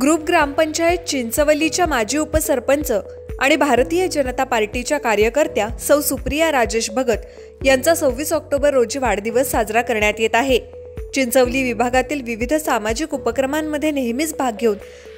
Group ग्रामपंचायत चिंचवलीच्या माजी उपसरपंच आणि भारतीय जनता पार्टीच्या कार्यकर्त्या सौ सुप्रिया राजेश भगत यांचा 26 ऑक्टोबर रोजी वाढदिवस साजरा करण्यात येत आहे। चिंचवली विभागातील विविध सामाजिक उपक्रमांमध्ये नेहमीच भाग घेऊन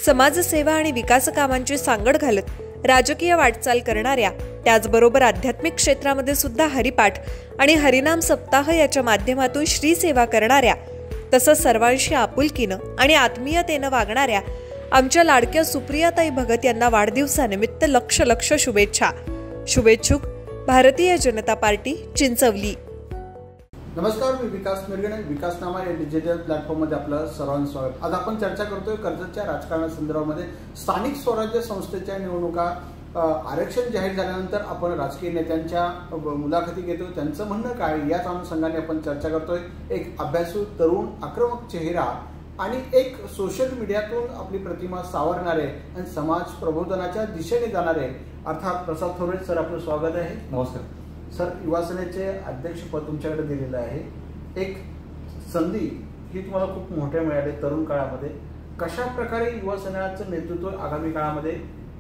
समाजसेवा आणि विकास कामांची सांगड घालत राजकीय वाटचाल करणाऱ्या, त्याचबरोबर आध्यात्मिक क्षेत्रामध्ये सुद्धा हरिपाठ आणि हरिनाम सप्ताह याच्या माध्यमातून श्री सेवा करणाऱ्या, तसंच सर्वांशी आपुलकीनं आणि आत्मीयतेनं वागणाऱ्या आमच्या लाडक्या सुप्रियाताई भगत यांना वाढदिवसानिमित्त लक्ष शुभेच्छा। शुभेच्छुक भारतीय जनता पार्टी चिंचवली। नमस्कार, मी विकास मिरगणे, विकासनामा या डिजिटल प्लॅटफॉर्ममध्ये आपलं सर्वांचं स्वागत। आज आपण चर्चा करतोय कर्जतच्या राजकारणासंदर्भामध्ये स्थानिक स्वराज्य संस्थेच्या निवडणुका आरक्षण जाहीर झाल्यानंतर आपण राजकीय नेत्यांच्या मुलाखती घेतो, त्यांचं म्हणणं काय याच अनुषंगाने आपण चर्चा करतोय। एक अभ्यासू, तरुण, आक्रमक चेहरा आणि एक सोशल मीडियातून आपली प्रतिमा सावरणारे आणि समाज प्रबोधनाच्या दिशेने जाणारे अर्थात प्रसाद थोरवे सर, आपलं स्वागत आहे। नमस्कार सर, युवासेनेचे अध्यक्षपद तुमच्याकडे दिलेलं आहे। एक संधी ही तुम्हाला खूप मोठ्या मिळाली तरुण काळामध्ये। कशा प्रकारे युवासेनेचं नेतृत्व आगामी काळामध्ये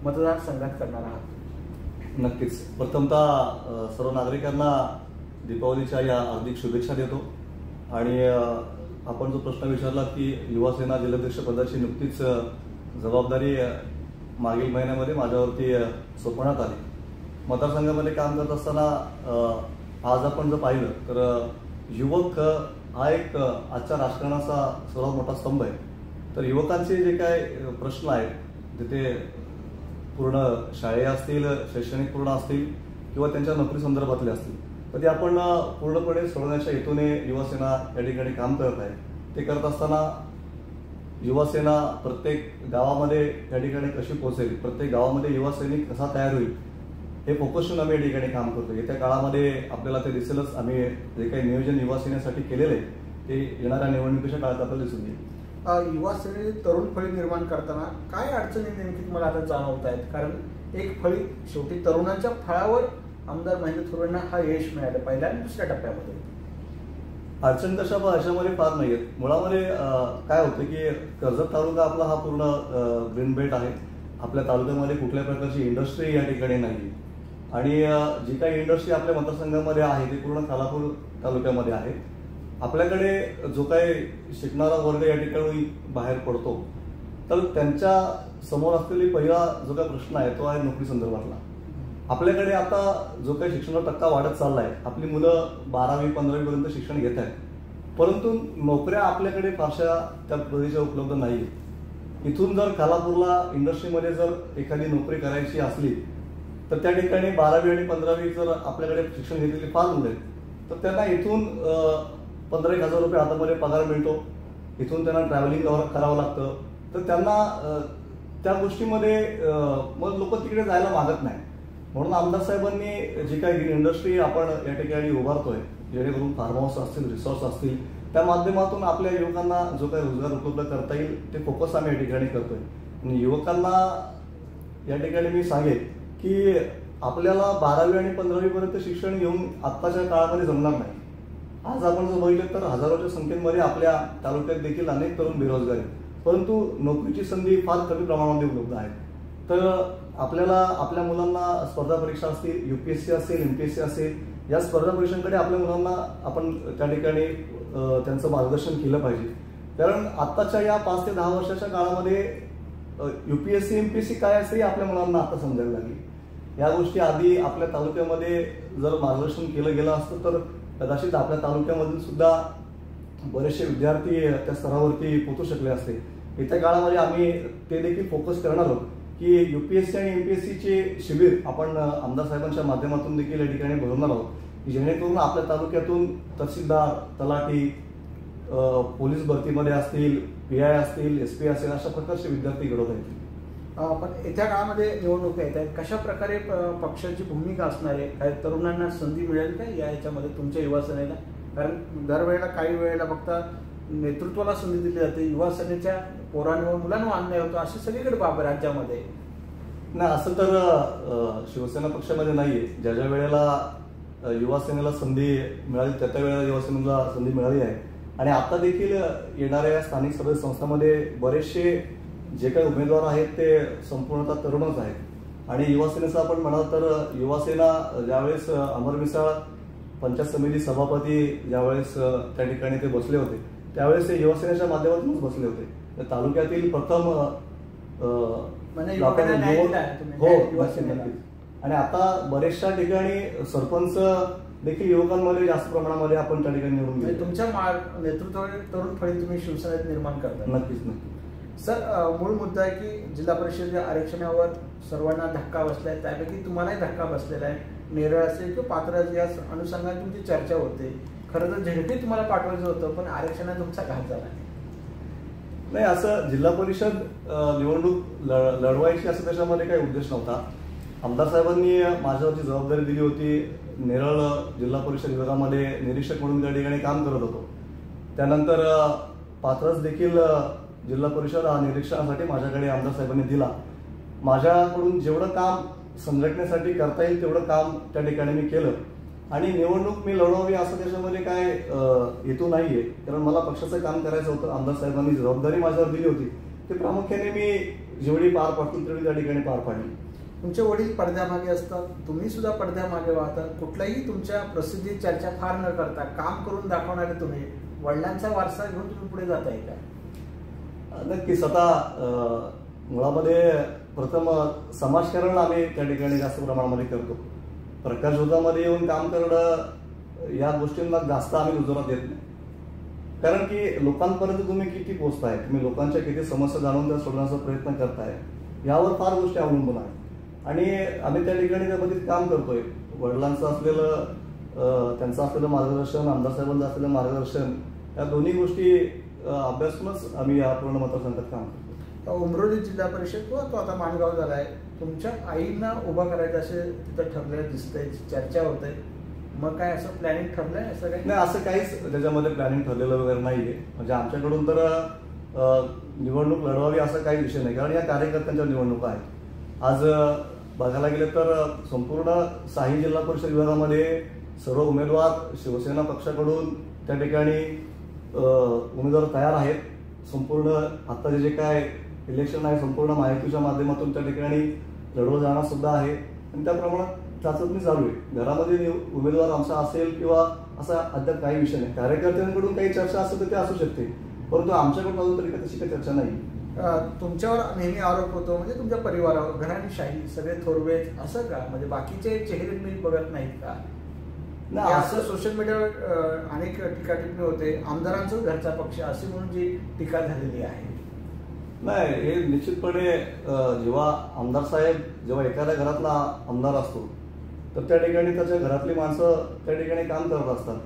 मतदारसंघात करणार आहात? नक्कीच, प्रथमतः सर्व नागरिकांना दीपावलीच्या या हार्दिक शुभेच्छा देतो। आणि आपण जो प्रश्न विचारला की युवासेना जिल्हाध्यक्ष पदाची नुकतीच जबाबदारी मागील महिन्यामध्ये माझ्यावरती सोपवण्यात आली। मतदारसंघामध्ये काम करत असताना आज आपण जर पाहिलं तर युवक हा एक आजच्या राजकारणाचा सर्वात मोठा स्तंभ आहे। तर युवकांचे जे काय प्रश्न आहेत तिथे पूर्ण शाळेय असतील, शैक्षणिक पूर्ण असतील किंवा त्यांच्या नोकरी संदर्भातले असतील, तर ते आपण पूर्णपणे सोडवण्याच्या हेतूने युवासेना या ठिकाणी काम करत आहे। ते करत असताना युवासेना प्रत्येक गावामध्ये या ठिकाणी कशी पोहोचेल, प्रत्येक गावामध्ये युवासैनिक कसा तयार होईल, हे फोकसून आम्ही या ठिकाणी काम करतो। येत्या काळामध्ये आपल्याला ते दिसेलच, आम्ही जे काही नियोजन युवासेनेसाठी केलेलं आहे ते येणाऱ्या निवडणुकीच्या काळात आपल्याला दिसून येईल। युवासेने तरुण फळी निर्माण करताना काय अडचणी नेमकी तुम्हाला आता जाणवत आहेत? कारण एक फळी शेवटी तरुणांच्या फळावर आमदार महेंद्र थोरवेंना हा यश मिळालं पहिल्या आणि दुसऱ्या टप्प्यामध्ये। अडचण अशामध्ये फार नाही आहेत। मुळामध्ये काय होतं की कर्जत तालुका आपला हा पूर्ण ग्रीन बेल्ट आहे। आपल्या तालुक्यामध्ये कुठल्या प्रकारची इंडस्ट्री या ठिकाणी नाही आणि जी काही इंडस्ट्री आपल्या मतदारसंघामध्ये आहे ती पूर्ण खालापूर तालुक्यामध्ये आहे। आपल्याकडे जो काही शिकणारा वर्ग या ठिकाणी बाहेर पडतो तर त्यांच्या समोर असलेली पहिला जो काही प्रश्न आहे तो आहे नोकरी संदर्भातला। आपल्याकडे आता जो काही शिक्षणाचा टक्का वाढत चालला आहे, आपली मुलं 12वी 15वी पर्यंत शिक्षण घेत आहेत, परंतु नोकऱ्या आपल्याकडे फारशा त्या प्रदेशात उपलब्ध नाही। इथून जर खालापूरला इंडस्ट्रीमध्ये जर एखादी नोकरी करायची असली तर त्या ठिकाणी 12वी आणि 15वी जर आपल्याकडे शिक्षण घेतलेली फार मुलं आहेत तर त्यांना इथून 15,000 रुपये हातामध्ये पगार मिळतो, इथून त्यांना ट्रॅव्हलिंग करावं लागतं, तर त्यांना त्या गोष्टीमध्ये मग लोक तिकडे जायला मागत नाही। म्हणून आमदार साहेबांनी जी काही इंडस्ट्री आपण या ठिकाणी उभारतोय, जेणेकरून फार्म हाऊस असतील, रिसॉर्ट्स असतील, त्या माध्यमातून आपल्या युवकांना जो काही रोजगार उपलब्ध करता येईल ते फोकस आम्ही या ठिकाणी करतोय। आणि युवकांना या ठिकाणी मी सांगेन की आपल्याला 12वी आणि 15वी पर्यंत शिक्षण घेऊन आत्ताच्या काळामध्ये जमणार नाही। आज आपण जर बघितलं तर हजारोच्या संख्येमध्ये आपल्या तालुक्यात देखील अनेक तरुण बेरोजगार आहेत, परंतु नोकरीची संधी फार कमी प्रमाणामध्ये उपलब्ध आहे। तर आपल्याला आपल्या मुलांना स्पर्धा परीक्षा असतील, UPSC असेल, MPSC असेल, या स्पर्धा परीक्षांकडे आपल्या मुलांना आपण त्या ठिकाणी त्यांचं मार्गदर्शन केलं पाहिजे। कारण आत्ताच्या या 5 ते 10 वर्षाच्या काळामध्ये UPSC MPSC काय असते आपल्या मुलांना आता समजायला लागली। या गोष्टी आधी आपल्या तालुक्यामध्ये जर मार्गदर्शन केलं गेलं असतं तर कदाचित आपल्या तालुक्यामधील सुद्धा बरेचसे विद्यार्थी त्या स्तरावरती पोहोचू शकले असते। येत्या काळामध्ये आम्ही ते देखील फोकस करणार आहोत की UPSC आणि MPSCचे शिबिर आपण आमदार साहेबांच्या माध्यमातून देखील या ठिकाणी भरवणार आहोत, जेणेकरून आपल्या तालुक्यातून तहसीलदार, तलाठी, पोलीस भरतीमध्ये असतील, PI असतील, SP असेल, अशा प्रकारचे विद्यार्थी घडवत आहेत। पण येत्या काळामध्ये निवडणुका येत आहेत, कशा प्रकारे पक्षाची भूमिका असणार आहे? काही तरुणांना संधी मिळेल का याच्यामध्ये तुमच्या युवासेनेला? कारण दरवेळेला काही वेळेला फक्त नेतृत्वाला संधी दिली जाते, युवासेनेच्या पोरांवर मुलांवर अन्याय होतो, अशी सगळीकडे बाब राज्यामध्ये नाही। असं तर शिवसेना पक्षामध्ये नाहीये। ज्या ज्या वेळेला युवासेनेला संधी मिळाली त्या त्या वेळेला युवासेनेला संधी मिळाली आहे। आणि आता देखील येणाऱ्या स्थानिक स्वराज्य संस्थांमध्ये बरेचसे जे काही उमेदवार आहेत ते संपूर्णतः तरुणच आहेत. आणि युवासेनेचं आपण म्हणाल तर युवासेना ज्यावेळेस अमर मिसाळ पंचायत समिती सभापती ज्यावेळेस त्या ठिकाणी ते बसले होते त्यावेळेस ते युवासेनेच्या माध्यमातूनच बसले होते. तर तालुक्यातील प्रथम आणि आता बरेचशा ठिकाणी सरपंच देखील युवकांमध्ये जास्त प्रमाणामध्ये आपण त्या ठिकाणी निवडून घेतो. तुमच्या नेतृत्वाने तरुण फळी तुम्ही शिवसेनेत निर्माण करता. नक्कीच नक्की सर, मूळ मुद्दा आहे की जिल्हा परिषद आरक्षणावर सर्वांना धक्का बसलाय, त्यापैकी तुम्हालाही धक्का बसलेला आहे. नेरळ असेल किंवा पात्र या अनुषंगाने तुमची चर्चा होते. खरं तर झेडपी तुम्हाला पाठवायचं होतं पण आरक्षणात तुमचा घात झाला नाही. असं जिल्हा परिषद निवडणूक लढवायची असं त्याच्यामध्ये काही उद्देश नव्हता. आमदार साहेबांनी माझ्यावरची जबाबदारी दिली होती. नेरळ जिल्हा परिषद विभागामध्ये निरीक्षक म्हणून त्या ठिकाणी काम करत होतो. त्यानंतर पात्रच देखील जिल्हा परिषद निरीक्षणासाठी माझ्याकडे आमदार साहेबांनी दिला. माझ्याकडून जेवढं काम संघटनेसाठी करता येईल तेवढं काम त्या ठिकाणी मी केलं. आणि निवडणूक मी लढवावी असं त्याच्यामध्ये काय हेतू नाहीये, कारण मला पक्षाचं काम करायचं होतं. आमदार साहेबांनी जबाबदारी माझ्यावर दिली होती ते प्रामुख्याने मी जेवढी पार पाडतील तेवढी त्या ठिकाणी पार पाडली. तुमचे वडील पडद्यामागे असतात, तुम्ही सुद्धा पडद्यामागे वाहता. कुठल्याही तुमच्या प्रसिद्धी चर्चा फार न करता काम करून दाखवणारे तुम्ही वडिलांचा वारसा घेऊन तुम्ही पुढे जाताय का? नक्कीच. आता मुळामध्ये प्रथम समाजकारण आम्ही त्या ठिकाणी जास्त प्रमाणामध्ये करतो. प्रकाशोधामध्ये येऊन काम करणं या गोष्टींना जास्त आम्ही दुजोरा देत नाही, कारण की लोकांपर्यंत तुम्ही किती पोहोचताय, तुम्ही लोकांच्या किती समस्या जाणून त्या सोडवण्याचा प्रयत्न करताय यावर फार गोष्टी अवलंबून आहेत. आणि आम्ही त्या ठिकाणी त्यामध्ये काम करतोय. वडिलांचं असलेलं त्यांचं असलेलं मार्गदर्शन, आमदार साहेबांचं असलेलं मार्गदर्शन या दोन्ही गोष्टी अभ्यासूनच आम्ही या पूर्ण मतदारसंघात काम करतो. उमरोली जिल्हा परिषद किंवा तो आता माणगाव झालाय, तुमच्या आईंना उभा करायचं असे तिथं ठरलेलं दिसतंय, चर्चा होते. मग काय असं प्लॅनिंग ठरलंय असं काही? नाही, असं काहीच त्याच्यामध्ये प्लॅनिंग ठरलेलं वगैरे नाहीये. म्हणजे आमच्याकडून तर निवडणूक लढवावी असं काही विषय नाही, कारण या कार्यकर्त्यांच्या निवडणुका आहेत. आज बघायला गेलं तर संपूर्ण साही जिल्हा परिषद विभागामध्ये सर्व उमेदवार शिवसेना पक्षाकडून त्या ठिकाणी उमेदवार तयार आहेत. संपूर्ण आत्ताचे जे काय इलेक्शन आहे संपूर्ण माहितीच्या माध्यमातून त्या ठिकाणी लढवलं जाणार सुद्धा आहे. आणि त्या प्रमाणात चाचपणी चालू आहे. घरामध्ये उमेदवार आमचा असेल किंवा असा अद्याप काही विषय नाही. कार्यकर्त्यांकडून काही चर्चा असेल तर ते असू शकते, परंतु आमच्याकडून अजून तरी तशी काही चर्चा नाही. तुमच्यावर नेहमी आरोप होतो म्हणजे तुमच्या परिवारावर घराणेशाही, सगळे थोरवे असं का? म्हणजे बाकीचे चेहरे तुम्ही बघत नाहीत का? नाही, असं सोशल मीडियावर अनेक टीकाटिप्पणी होते. आमदारांचाच घरचा पक्ष अशी म्हणून जी टीका झालेली आहे. नाही, हे निश्चितपणे जेव्हा आमदार साहेब जेव्हा एखाद्या घरातला आमदार असतो तर त्या ठिकाणी त्याच्या घरातली माणसं त्या ठिकाणी काम करत असतात.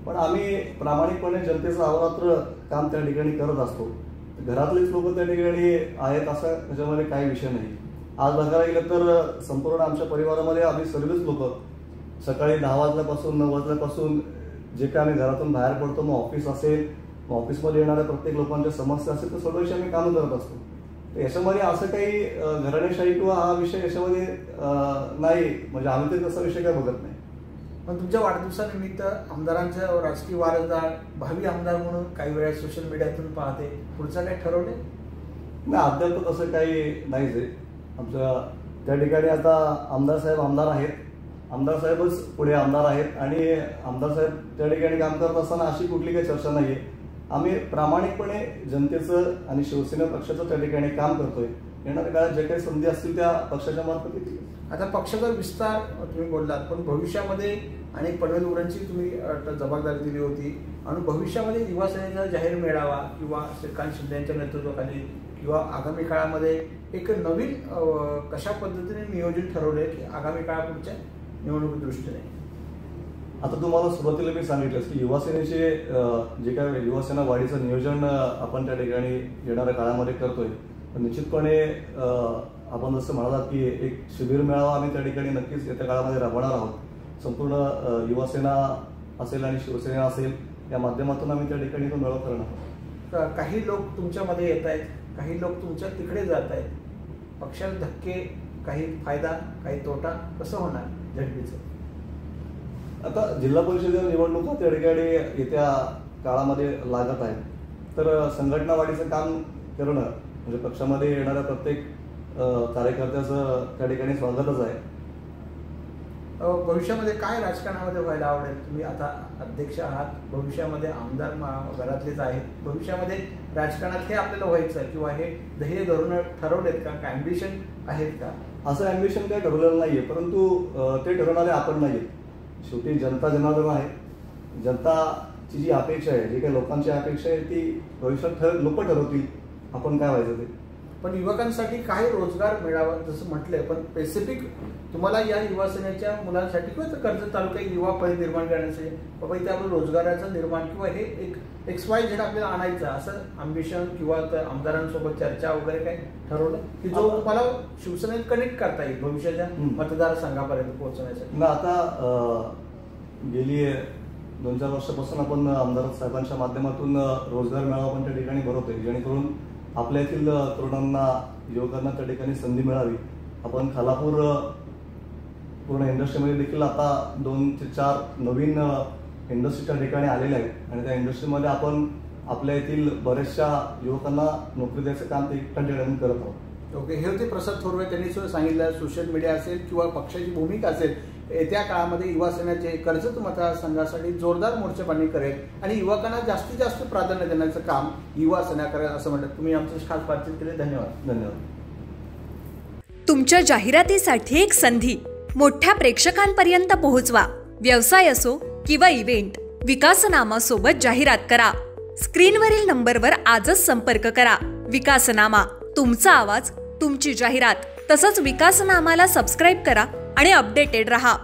पण आम्ही प्रामाणिकपणे जनतेचं अहोरात्र काम त्या ठिकाणी करत असतो. घरातलेच लोक त्या ठिकाणी आहेत असं त्याच्यामध्ये काही विषय नाही. आज बघायला गेलं तर संपूर्ण आमच्या परिवारामध्ये आम्ही सर्वच लोक सकाळी 10 वाजल्यापासून 9 वाजल्यापासून जे काय आम्ही घरातून बाहेर पडतो, मग ऑफिस असेल, ऑफिसमध्ये येणाऱ्या प्रत्येक लोकांच्या समस्या असेल तर सर्व आम्ही काम करत असतो. तर याच्यामध्ये असं काही घराणेशाही किंवा हा विषय याच्यामध्ये नाही. म्हणजे आम्ही तर तसा विषय काय बघत नाही. पण तुमच्या वाढदिवसानिमित्त आमदारांच्या राजकीय वारसदार भावी आमदार म्हणून काही वेळा सोशल मीडियातून पाहते, पुढचं काय ठरवलंय? नाही, अद्याप तसं काही नाहीच आहे. आमच्या त्या ठिकाणी आता आमदार साहेब आमदार आहेत, आमदार साहेबच पुढे आमदार आहेत आणि आमदार साहेब त्या ठिकाणी काम करत असताना अशी कुठली काही चर्चा नाहीये. आम्ही प्रामाणिकपणे जनतेचं आणि शिवसेना पक्षाचं त्या ठिकाणी काम करतोय. येणाऱ्या काळात जे काही संधी असतील त्या पक्षाच्या मार्फत येतील. आता पक्षाचा विस्तार तुम्ही बोललात, पण भविष्यामध्ये अनेक पदवीधरांची तुम्ही जबाबदारी दिली होती आणि भविष्यामध्ये युवासेनेचा जाहीर मेळावा किंवा श्रीकांत शिंदे यांच्या नेतृत्वाखाली किंवा आगामी काळामध्ये एक नवीन कशा पद्धतीने नियोजन ठरवलंय की आगामी काळापुढच्या निवडणुकी दृष्टीने? आता तुम्हाला सुरुवातीला मी सांगितलं की युवासेनेचे जे काय युवासेना वाढीचं नियोजन आपण त्या ठिकाणी येणाऱ्या काळामध्ये करतोय. निश्चितपणे आपण जसं म्हणालात की एक शिबिर मेळावा आम्ही त्या ठिकाणी नक्कीच येत्या काळामध्ये राबवणार आहोत. संपूर्ण युवासेना असेल आणि शिवसेना असेल या माध्यमातून आम्ही त्या ठिकाणी तो मेळावा करणार आहोत. काही लोक तुमच्यामध्ये येत आहेत, काही लोक तुमच्या तिकडे जात आहेत. पक्षाला धक्के, काही फायदा काही तोटा, कसं होणार झडपीचं? आता जिल्हा परिषदेच्या निवडणुका त्या ठिकाणी येत्या काळामध्ये लागत आहेत, तर संघटना वाढीचं काम करणं म्हणजे पक्षामध्ये येणाऱ्या प्रत्येक कार्यकर्त्याचं त्या ठिकाणी स्वागतच आहे. भविष्यामध्ये काय राजकारणामध्ये व्हायला आवडेल? तुम्ही आता अध्यक्ष आहात, भविष्यामध्ये आमदार घरातलेच आहेत, भविष्यामध्ये राजकारणात हे आपल्याला व्हायचं आहे किंवा हे ध्येय धरून ठरवलेत का? काय ॲम्बिशन आहेत का? असं ॲम्बिशन काय ठरवलेलं नाहीये, परंतु ते ठरवणारे आपण नाहीये. शेवटी जनता जनार्दन आहे. जनताची जी अपेक्षा आहे, जी काही लोकांची अपेक्षा आहे ती भविष्यात लोक ठरवतील आपण काय व्हायचं ते. पण युवकांसाठी काही रोजगार मिळावा जसं म्हटलंय, पण स्पेसिफिक तुम्हाला या युवासेनेच्या मुलांसाठी किंवा कर्जत तालुक्यात युवा पद निर्माण करण्यासाठी बाबा इथे आपण रोजगाराचं निर्माण किंवा हे एक XYZ आपल्याला आणायचं असं अम्बिशन किंवा आमदारांसोबत चर्चा वगैरे काही ठरवलं की जो तुम्हाला शिवसेनेत कनेक्ट करता येईल भविष्याच्या मतदारसंघापर्यंत पोहोचण्यासाठी? आता गेली 2-4 वर्षापासून आपण आमदार साहेबांच्या माध्यमातून रोजगार मेळावा पण त्या ठिकाणी भरवतोय, जेणेकरून आपल्या येथील तरुणांना, युवकांना त्या ठिकाणी संधी मिळावी. आपण खालापूर पूर्ण इंडस्ट्रीमध्ये देखील आता 2 ते 4 नवीन इंडस्ट्री त्या ठिकाणी आलेल्या आहेत आणि त्या इंडस्ट्रीमध्ये आपण आपल्या येथील बऱ्याचशा युवकांना नोकरी द्यायचं काम ते त्या ठिकाणी करत आहोत. ओके, हे होते प्रसाद थोरवे. त्यांनी सुद्धा सांगितलं सोशल मीडिया असेल किंवा पक्षाची भूमिका असेल, येत्या काळामध्ये युवासेनेचे कर्जत मतदारसंघासाठी जोरदार मोर्चेबांधणी करेल आणि युवकांना जास्तीत जास्त प्राधान्य देण्याचं काम युवासेना करेल असं म्हणतात. तुम्ही आमचं खास बातचीत केली, धन्यवाद. तुमच्या जाहिरातीसाठी एक संधी मोठ्या प्रेक्षकांपर्यंत पोहोचवा. व्यवसाय असो किंवा इव्हेंट, विकासनामा सोबत जाहिरात करा. स्क्रीनवरील नंबरवर आजच संपर्क करा. विकासनामा, तुमचा आवाज, तुमची जाहिरात. तसंच विकासनामाला सबस्क्राईब करा आणि अपडेटेड रहा.